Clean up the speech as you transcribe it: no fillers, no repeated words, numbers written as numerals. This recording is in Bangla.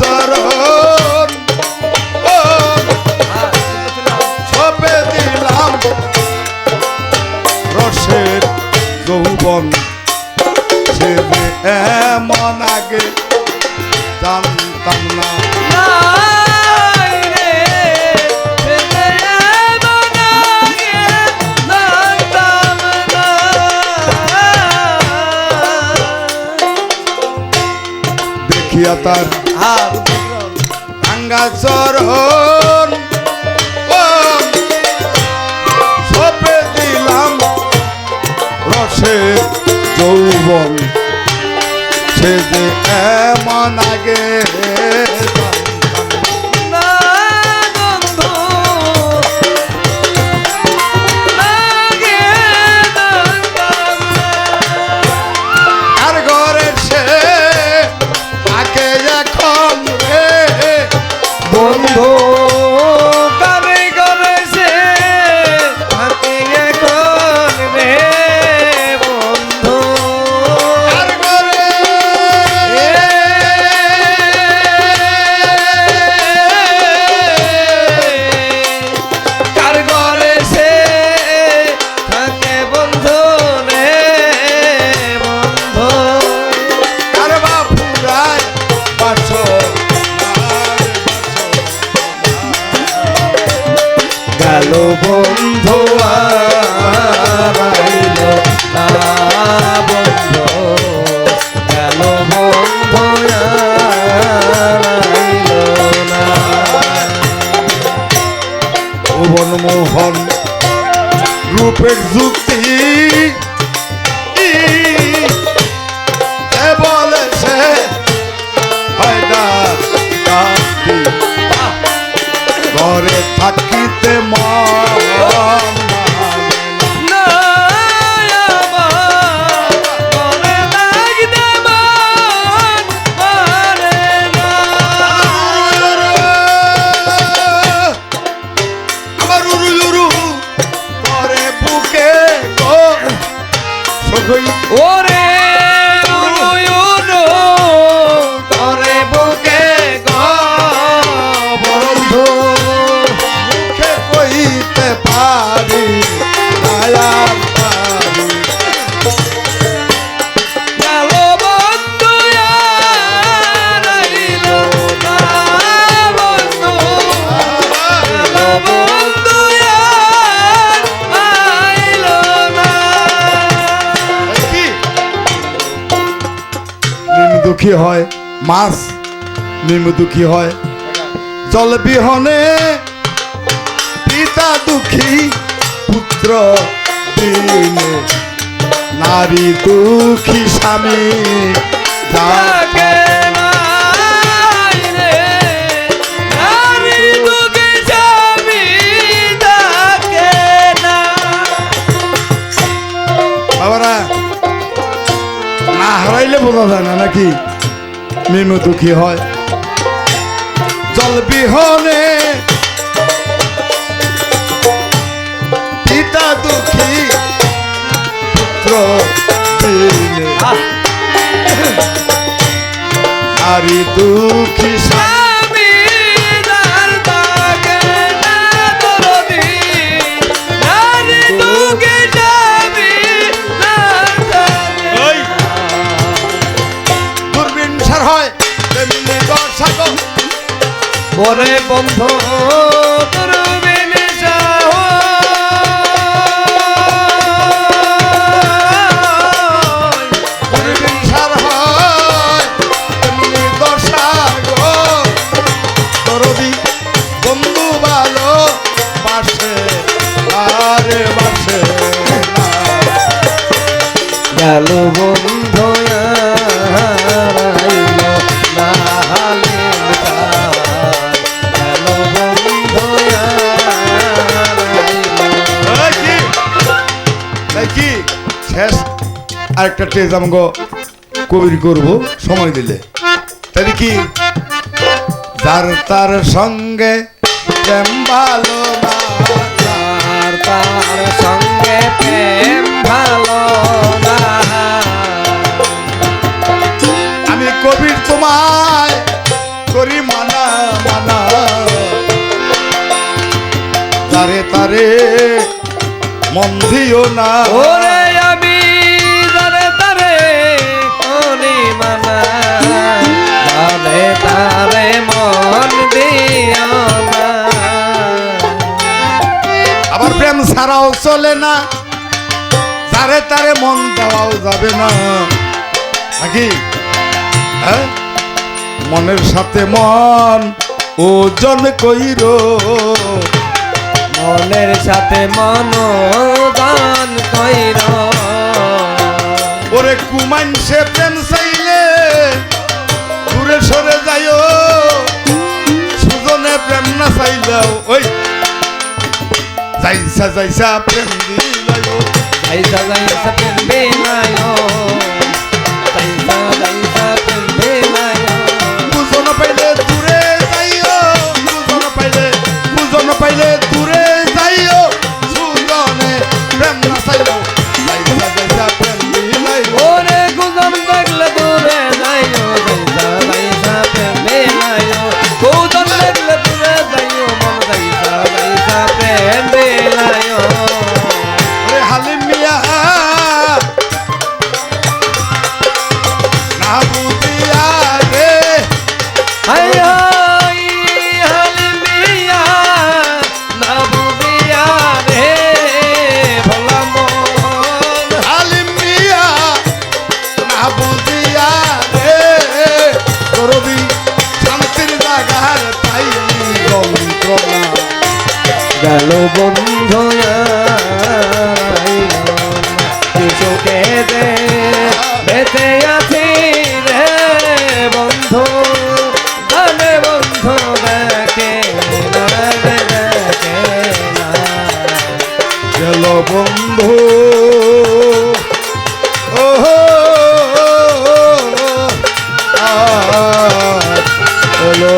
চরণ ও সপে দিলাম রসের যৌবন সে যে এমন আগে জানতাম না দেখিয়া তার আঙ্গা চরণ ও সপে দিলাম রসের যৌবন সে যে এমন আগে বন্ধু আইল না বন্ধু গেল বন্ধু আইল না ভুবন মোহন রূপের যুক্তি বলেছে ঘরে থাকিতে ওরে করে বুকে বন্ধু মুখে কইতে পারি দয়াল পারি গেল বন্ধু আইল না বন্ধু গেল বন্ধু আইল না দুঃখী হয় মাছ নিম দুঃখী হয় জল বিহনে পিতা দুঃখী পুত্র দিনে নারী দুঃখী স্বামী থাকে নাই রে নারী দুঃখী স্বামী থাকে না বাবারা না হারাইলে বোঝা যায় না নাকি নিম দুঃখী হয় জল বিহনে পিতা দুঃখী পুত্র দিনে নারী দুঃখী স্বামী যার থাকে না দরদি নারী দুঃখী স্বামী যার থাকে দূরবীন সার হয় তেমনি দর্শক ওরে বন্ধু দূরবীন সার দূরবীন সার হয় তেমনি দর্শক দরদি বন্ধু ভালো বাসে আরে বাসে গেল বন্ধু আইল না গেল বন্ধু কি শেষ আরেকটা টেজ আমাকে কবির করব সময় দিলে তাই কি যার তার সঙ্গে প্রেম ভালো না যার তার সঙ্গে প্রেম ভালো না আমি কবির তোমায় করি মানা মানা তারে তারে মন দিও না ওরে আমি যারে তারে করি মানা যারে তারে মন দিও না আবার প্রেম ছাড়াও চলে না তারে তারে মন দেওয়াও যাবে না নাকি হ্যাঁ মনের সাথে মন ওজন কইরো মনের সাথে মন দান কইর ওরে কুমাইন সে প্রেম চাইলে দূরে সরে যাইও সুজনে প্রেম না চাইলেও ওই যাইসা যাইসা প্রেম দিলাইও যাইসা যাইসা প্রেম বেলায়ো যাইসা যাইসা প্রেম বেলায়ো বুঝন পাইলে দূরে যাইও বুঝন পাইলে দূরে যাইও সুজনে প্রেম না চাইলেও যাইসা যাইসা প্রেম দিলাইও ওরে গুজম দেখলে দূরে যাইও যাইসা যাইসা প্রেম বেলায়ো গুজম দেখলে দূরে যাইও মন যাইসা যাইসা প্রেম বেলায়ো ওরে হালিম মিয়া না বুঝিয়া রে হাই হাই হালিমিয়া না বুঝিয়া রে ভোলা মন হালিম মিয়া না বুঝিয়া রে করবি শান্তির জাগার পাই যন্ত্রণা গেল বন্ধু সুখে দে বেঁচে আছি রে বন্ধু জানে বন্ধু দেখে না রে দেখে না গেল বন্ধু ওহো হলো